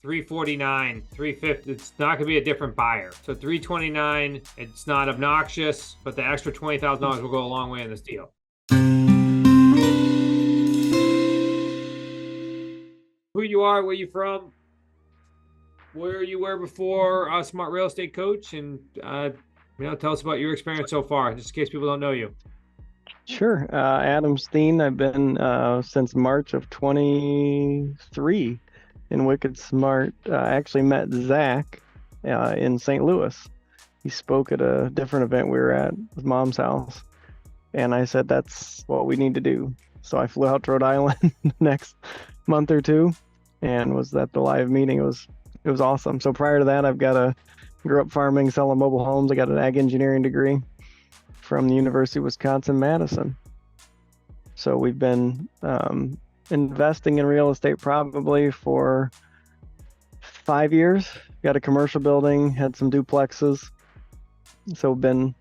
349, 350. It's not going to be a different buyer. So 329, it's not obnoxious, but the extra $20,000 will go a long way in this deal. Who you are, where you from, where you were before Smart Real Estate Coach, and tell us about your experience so far, just in case people don't know you. Sure. Adam Steen. I've been since March of 23 in Wicked Smart. I actually met Zach in St. Louis. He spoke at a different event we were at with Mom's house. And I said, that's what we need to do. So I flew out to Rhode Island next month or two and was at the live meeting. It was awesome. So prior to that, grew up farming, selling mobile homes. I got an ag engineering degree from the University of Wisconsin-Madison. So we've been investing in real estate probably for 5 years. Got a commercial building, had some duplexes. So been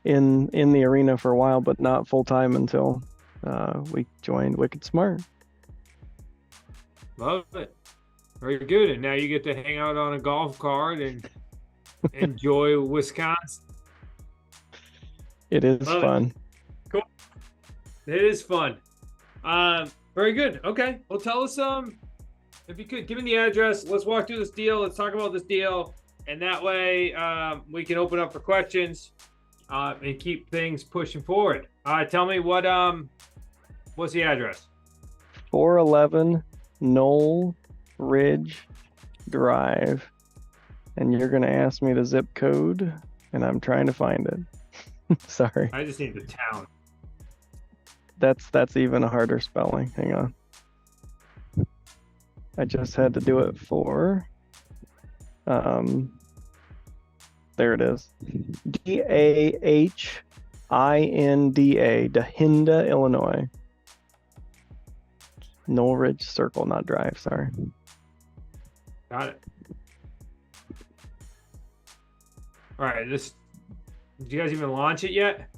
in the arena for a while, but not full-time until we joined Wicked Smart. Love it. Very good. And now you get to hang out on a golf cart and enjoy Wisconsin. It is fun. Cool. It is fun. Very good. Okay. Well, tell us if you could give me the address. Let's walk through this deal. Let's talk about this deal, and that way we can open up for questions and keep things pushing forward. Tell me what's the address? 411 Knoll Ridge Drive, and you're gonna ask me the zip code, and I'm trying to find it. Sorry. I just need the town. That's even a harder spelling. Hang on. I just had to do it for there it is. Dahinda, Dahinda, Illinois. Knoll Ridge Circle, not Drive, sorry. Got it. All right, did you guys even launch it yet?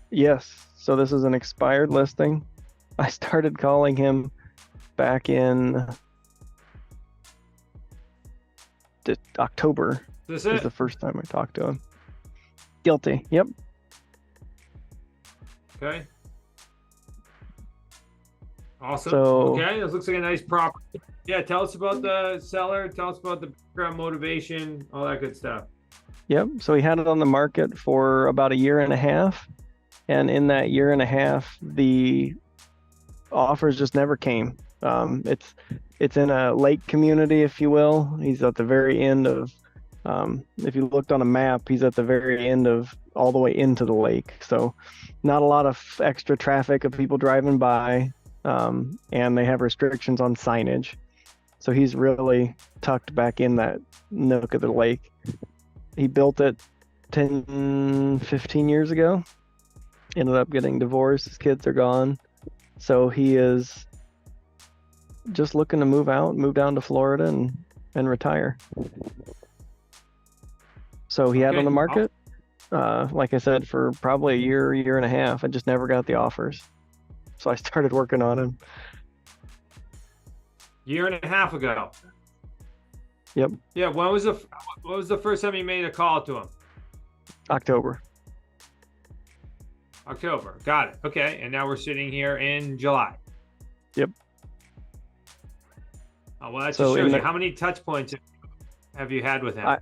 Yes. So this is an expired listing. I started calling him back in October. This is the first time I talked to him. Guilty. Yep. Okay. Awesome. So, okay, this looks like a nice property. Yeah, tell us about the seller. Tell us about the background, motivation, all that good stuff. Yep. So he had it on the market for about a year and a half. And in that year and a half, the offers just never came. It's in a lake community, if you will. He's at the very end of, if you looked on a map, he's at the very end of all the way into the lake. So not a lot of extra traffic of people driving by, and they have restrictions on signage. So he's really tucked back in that nook of the lake. He built it 10, 15 years ago. Ended up getting divorced. His kids are gone. So he is just looking to move down to Florida and retire. So he had on the market, like I said, for probably a year and a half. I just never got the offers. So I started working on him. Year and a half ago. Yep. Yeah. What was the first time you made a call to him? October. Got it. Okay. And now we're sitting here in July. Yep. Well, that just shows you how many touch points have you had with him?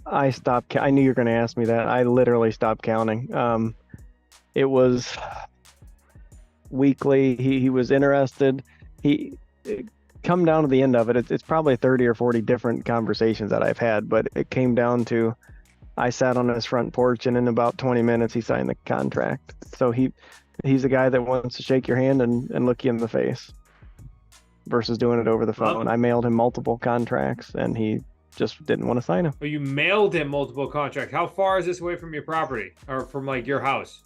I stopped. I knew you were going to ask me that. I literally stopped counting. It was weekly. He was interested. Come down to the end of it. It's probably 30 or 40 different conversations that I've had, but it came down to I sat on his front porch, and in about 20 minutes, he signed the contract. So he's a guy that wants to shake your hand and look you in the face versus doing it over the phone. I mailed him multiple contracts, and he just didn't want to sign them. Well, you mailed him multiple contracts. How far is this away from your property or from like your house?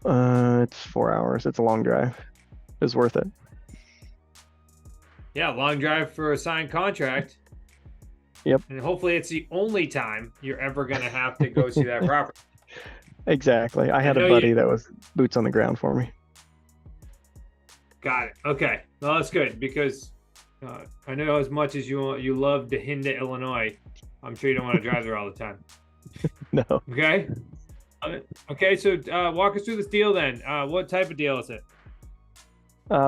It's 4 hours. It's a long drive. It's worth it. Yeah, long drive for a signed contract. Yep. And hopefully it's the only time you're ever going to have to go see that property. Exactly. I had a buddy that was boots on the ground for me. Got it. Okay. Well, that's good because I know as much as you love Dahinda, Illinois. I'm sure you don't want to drive there all the time. No. Okay. Okay. So walk us through this deal then. What type of deal is it?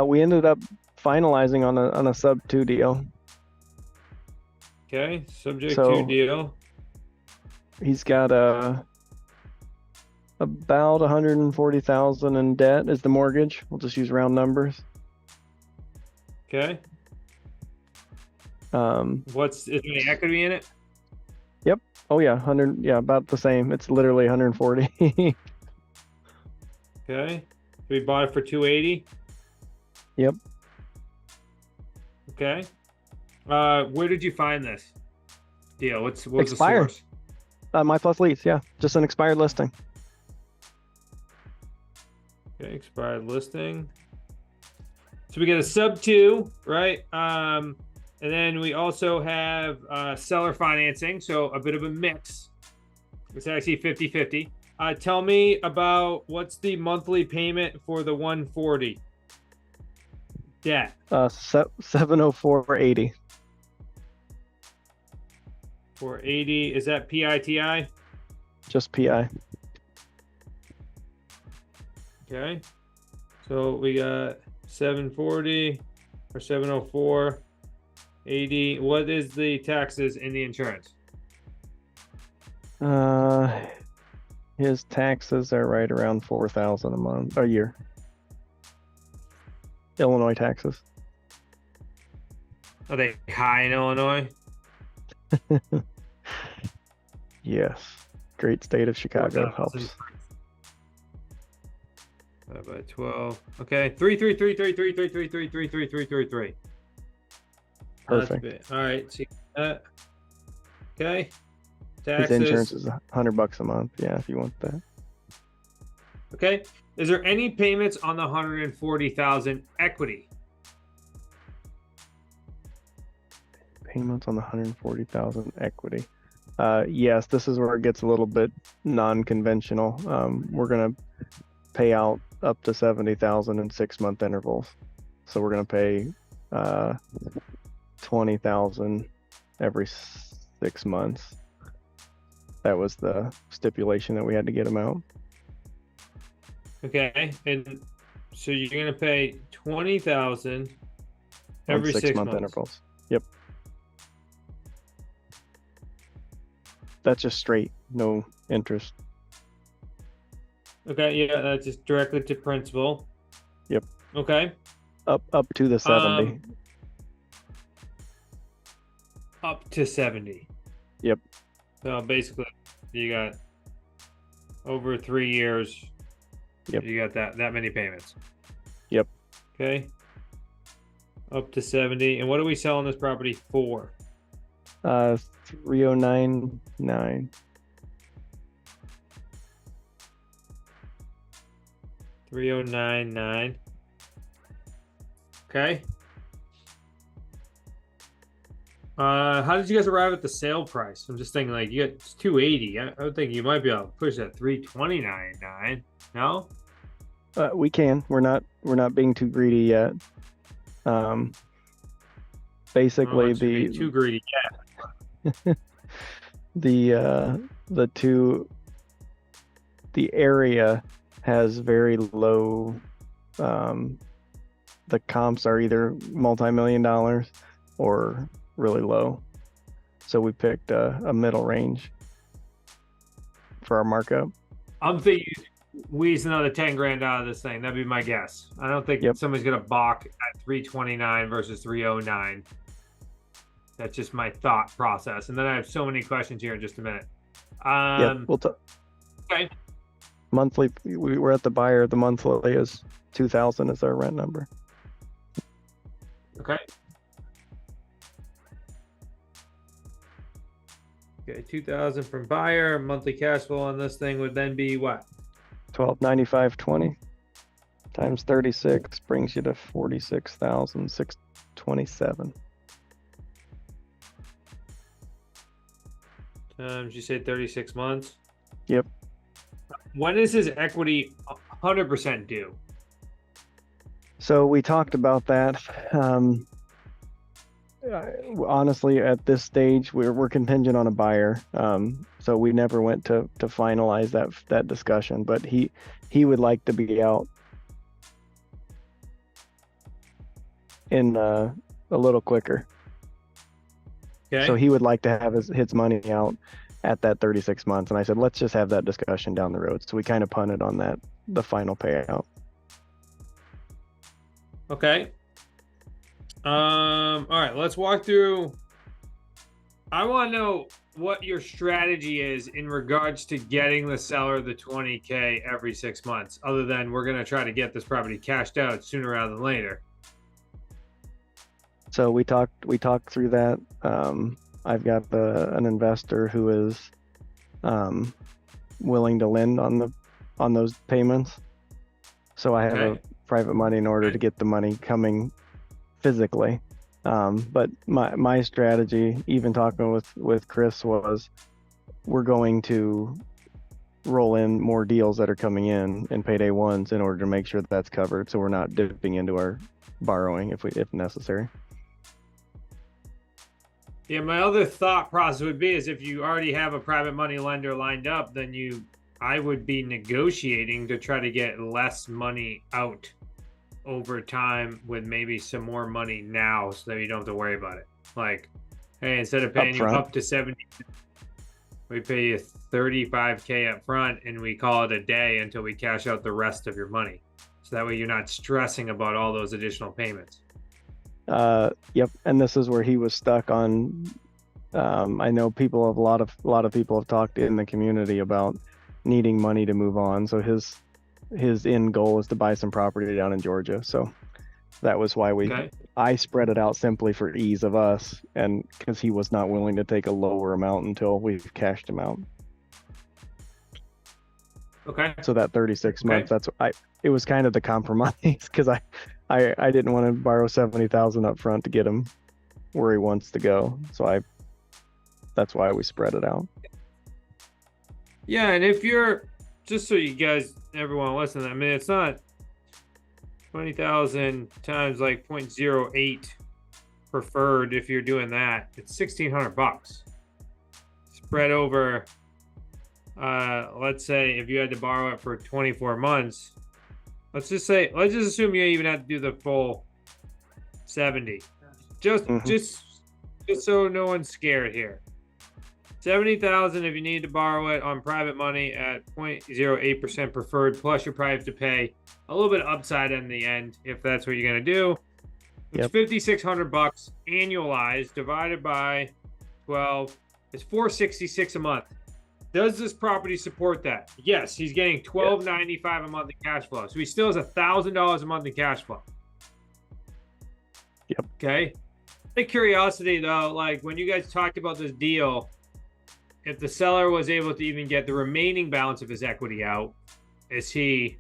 We ended up finalizing on a sub 2 deal. Okay. Subject to So deal. he's got about 140,000 in debt is the mortgage. We'll just use round numbers. Okay. Is there any equity in it? Yep. Oh yeah, 100. Yeah, about the same. It's literally 140. Okay. We bought it for 280. Yep. Okay. Where did you find this deal? What was Expired. the source? My plus lease. Yeah, just an expired listing. Okay, expired listing. So we get a sub 2, right? And then we also have seller financing, so a bit of a mix. It's actually 50-50. Tell me about what's the monthly payment for the 140 debt. 704.80. 480. Is that PITI? Just PI. Okay. So we got 740 or 704.80. What is the taxes and the insurance? His taxes are right around 4,000 a year. Illinois taxes. Are they high in Illinois? Yes. Great state of Chicago 4,000 helps. by 12. Okay. 3333333333333. Perfect. All right. See that? Okay. His insurance Taxes. is $100 a month. Yeah, if you want that. Okay. Is there any payments on the 140,000 equity? Payments on the 140,000 equity. Yes, this is where it gets a little bit non-conventional. We're gonna pay out up to 70,000 in 6-month intervals. So we're gonna pay 20,000 every 6 months. That was the stipulation that we had to get him out. Okay. And so you're gonna pay 20,000 every 6 6-month months. intervals. Yep. That's just straight, no interest. Okay, yeah, that's just directly to principal. Yep. Okay. Up to the 70. Up to 70. Yep. So basically, you got over 3 years. Yep. You got that many payments. Yep. Okay. Up to 70. And what are we selling this property for? 309.9. 309.9. Okay. How did you guys arrive at the sale price? I'm just thinking, like, you got 280. I would think you might be able to push that 329.9. No? We can. We're not being too greedy yet. Basically be too greedy yet. the area has very low, the comps are either multi-million dollars or really low, so we picked a middle range for our markup. I'm thinking squeeze another 10 grand out of this thing. That'd be my guess. I don't think somebody's gonna balk at 329 versus 309. That's just my thought process. And then I have so many questions here in just a minute. We'll okay. Monthly, we're at the buyer. The monthly is 2,000 is our rent number. Okay. Okay, 2,000 from buyer. Monthly cash flow on this thing would then be what? 1295.20 times 36 brings you to 46,627. You say 36 months? Yep. When is his equity 100% due? So we talked about that. honestly, at this stage, we're contingent on a buyer. So we never went to finalize that discussion. But he would like to be out in a little quicker. Okay. So he would like to have his money out at that 36 months. And I said, let's just have that discussion down the road. So we kind of punted on the final payout. Okay. All right, let's walk through. I want to know what your strategy is in regards to getting the seller the 20K every 6 months, other than we're going to try to get this property cashed out sooner rather than later. So we talked through that. I've got an investor who is willing to lend on those payments. So I have a private money in order to get the money coming physically. But my strategy, even talking with Chris, was we're going to roll in more deals that are coming in payday ones in order to make sure that's covered, so we're not dipping into our borrowing if necessary. Yeah, my other thought process would be is if you already have a private money lender lined up, then I would be negotiating to try to get less money out over time with maybe some more money now so that you don't have to worry about it. Like, hey, instead of paying you up to 70, we pay you 35K up front and we call it a day until we cash out the rest of your money. So that way you're not stressing about all those additional payments. Yep. And this is where he was stuck on. I know a lot of people have talked in the community about needing money to move on. So his end goal is to buy some property down in Georgia. So that was why I spread it out simply for ease of us, and because he was not willing to take a lower amount until we've cashed him out. Okay. So that 36 months, it was kind of the compromise, because I didn't want to borrow 70,000 up front to get him where he wants to go. So that's why we spread it out. Yeah, and if you're, just so you guys, everyone listen, I mean, it's not 20,000 times like 0.08 preferred. If you're doing that, it's $1,600 spread over. Let's say if you had to borrow it for 24 months, let's just assume you even have to do the full 70. Just so no one's scared here. 70,000 if you need to borrow it on private money at 0.08% preferred, plus you probably have to pay a little bit of upside in the end if that's what you're gonna do. It's $5,600 annualized divided by 12. It's $466 a month. Does this property support that? Yes, he's getting $1,295 a month in cash flow, so he still has $1,000 a month in cash flow. Yep. Okay. Out of curiosity though, like when you guys talked about this deal, if the seller was able to even get the remaining balance of his equity out, is he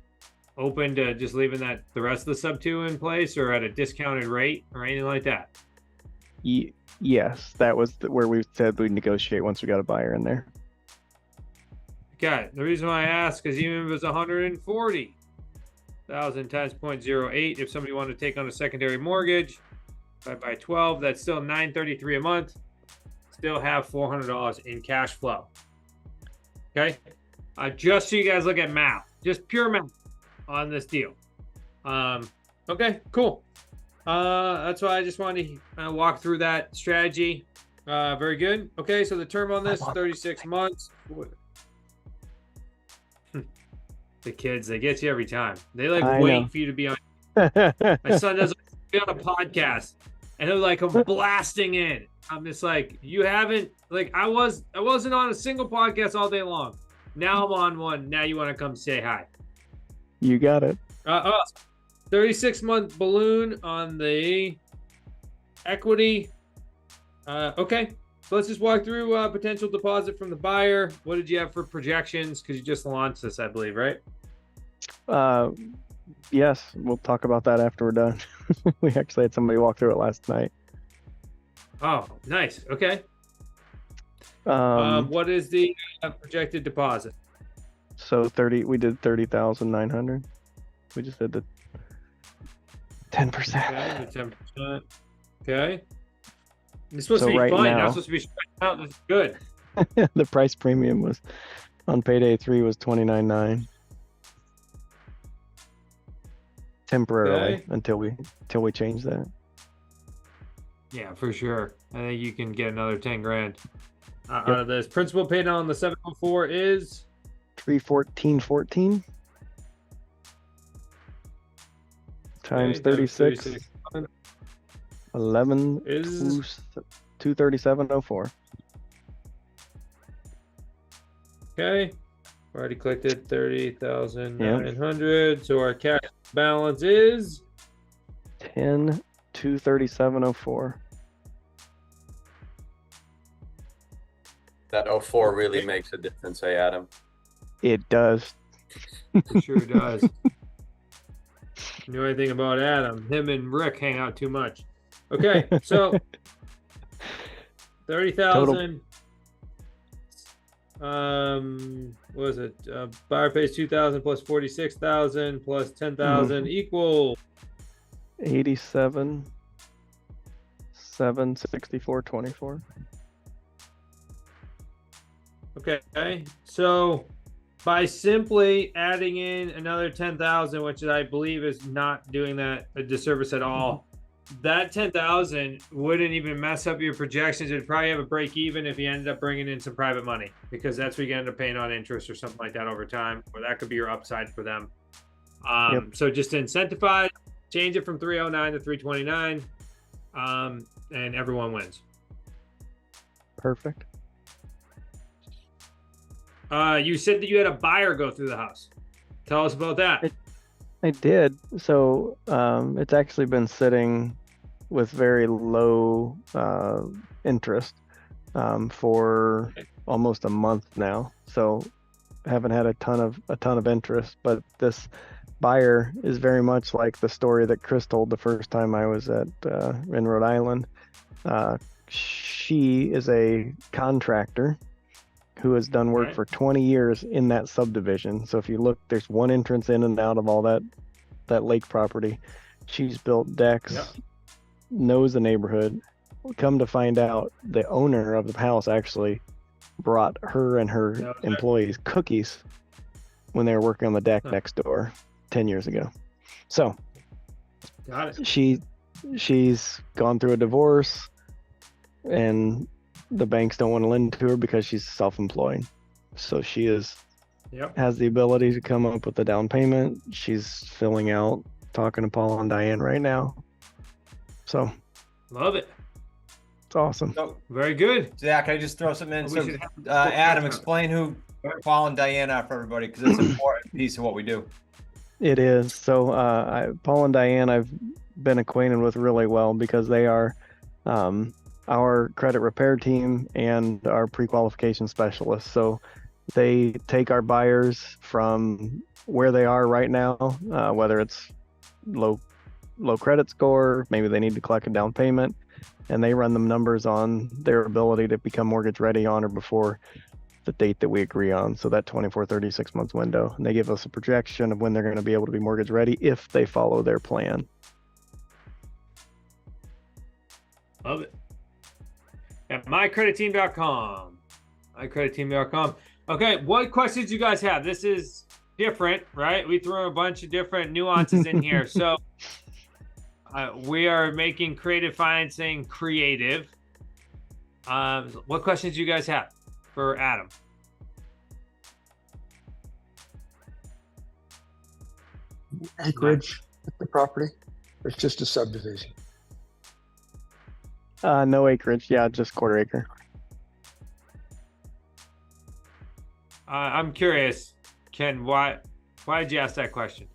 open to just leaving the rest of the sub 2 in place or at a discounted rate or anything like that? Yes, that was where we said we'd negotiate once we got a buyer in there. Okay, the reason why I asked is even if it was 140,000 times 0.08, if somebody wanted to take on a secondary mortgage, by 12, that's still $933 a month. Still have $400 in cash flow. Okay, just so you guys look at math, just pure math on this deal. Okay, cool. That's why I just wanted to walk through that strategy. Very good. Okay, so the term on this is 36 months. The kids, they get you every time. They wait for you to be on. My son does be on a podcast, and they're like, I'm blasting in. I'm just like, you haven't, like, I wasn't on a single podcast all day long. Now I'm on one. Now you want to come say hi. You got it. 36-month balloon on the equity. Okay. So let's just walk through potential deposit from the buyer. What did you have for projections? Because you just launched this, I believe, right? Yes, we'll talk about that after we're done. We actually had somebody walk through it last night. Oh, nice. Okay. What is the projected deposit? So we did 30,900. We just did the 10%. Okay, the 10%. Okay. It's supposed So to be right fun, not now, supposed to be stressed out. That's good. the price premium was on payday 3 was 29.9 temporarily Okay. until we change that. Yeah, for sure. I think you can get another 10 grand out Yep. of this. Principal paid on the 704 is 314.14 times okay, times 36, 36 11 is 237.04. okay. Already clicked it, Yep. 30,900. So our cash balance is 10,237.04. That 04 really okay. makes a difference, hey, Adam. It does. It sure does. You know anything about Adam? Him and Rick hang out too much. Okay, so 30,000. What was it? Buyer pays 2,000 plus 46,000 plus 10,000 equal 87, 764.24. Okay, so by simply adding in another 10,000, which I believe is not doing that a disservice at all, that 10,000 wouldn't even mess up your projections. It'd probably have a break even if you ended up bringing in some private money, because that's what you end up paying on interest or something like that over time, or that could be your upside for them. So just to incentivize, change it from 309 to 329, and everyone wins. Perfect. You said that you had a buyer go through the house. Tell us about that. I did. So it's actually been sitting with very low interest for almost a month now. So haven't had a ton of interest, but this buyer is very much like the story that Chris told the first time I was in Rhode Island. She is a contractor who has done work for 20 years in that subdivision. So if you look, there's one entrance in and out of all that lake property. She's built decks, knows the neighborhood. Come to find out, the owner of the house actually brought her and her employees cookies when they were working on the deck next door 10 years ago. So got it. She's gone through a divorce, and the banks don't want to lend to her because she's self-employed. So she has the ability to come up with the down payment. She's filling out, talking to Paul and Diane right now. So love it. It's awesome. So, very good. Zach, can I just throw something in? So, Adam, explain who Paul and Diane are for everybody, because it's an important piece of what we do. It is. So Paul and Diane I've been acquainted with really well, because they are our credit repair team and our pre-qualification specialists. So they take our buyers from where they are right now, whether it's low credit score, maybe they need to collect a down payment, and they run them numbers on their ability to become mortgage ready on or before the date that we agree on. So that 24, 36 months window. And they give us a projection of when they're going to be able to be mortgage ready if they follow their plan. Love it. At mycreditteam.com. Mycreditteam.com. Okay, what questions you guys have? This is different, right? We threw a bunch of different nuances in here. So we are making creative financing creative. What questions do you guys have for Adam? Acreage at the property? Or it's just a subdivision? No acreage. Yeah, just quarter acre. I'm curious, Ken, why did you ask that question?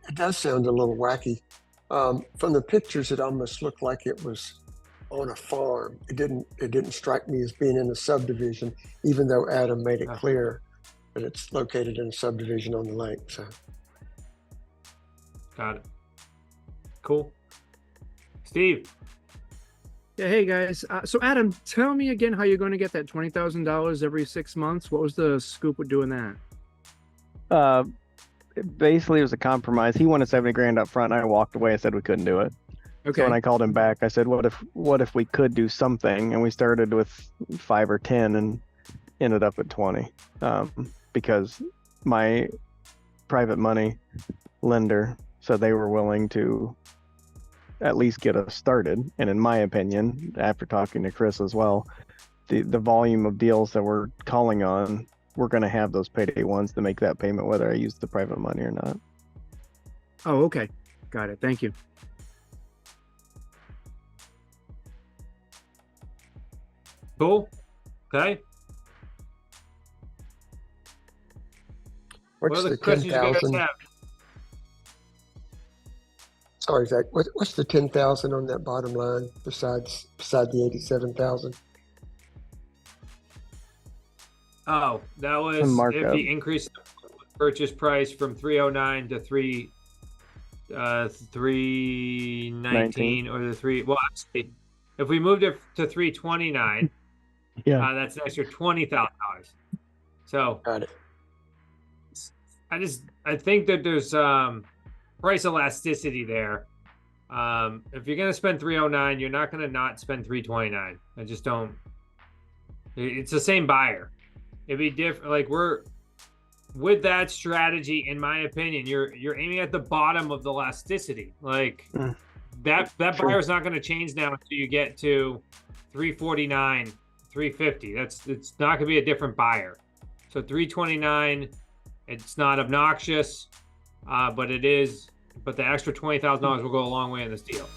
It does sound a little wacky. From the pictures, it almost looked like it was on a farm. It didn't strike me as being in a subdivision, even though Adam made it clear that it's located in a subdivision on the lake. So, got it. Cool. Steve. Yeah, hey guys. So Adam, tell me again how you're going to get that $20,000 every 6 months. What was the scoop with doing that? Basically, it was a compromise. He wanted 70 grand up front, and I walked away and said we couldn't do it. So when I called him back, I said, what if we could do something? And we started with 5 or 10 and ended up at 20. Because my private money lender said they were willing to at least get us started. And in my opinion, after talking to Chris as well, the volume of deals that we're calling on, we're going to have those payday ones to make that payment, whether I use the private money or not. Oh, okay. Got it. Thank you. Cool. Okay. What What's are the the questions you guys 10,000? have? Sorry, Zach. What's the 10,000 on that bottom line beside the 87,000? Oh, that was if markup. he increased the purchase price from 309 to 319 or the three. Well, actually, if we moved it to 329, Yeah. that's an extra $20,000. So Got it. I think that there's price elasticity there. If you're gonna spend 309, you're not gonna not spend 329. I just don't. It's the same buyer. It'd be different. Like we're with that strategy, in my opinion, you're aiming at the bottom of the elasticity. Like that Sure. buyer's not going to change now until you get to 349, 350. It's not going to be a different buyer. So 329, it's not obnoxious, but it is. But the extra $20,000 will go a long way in this deal.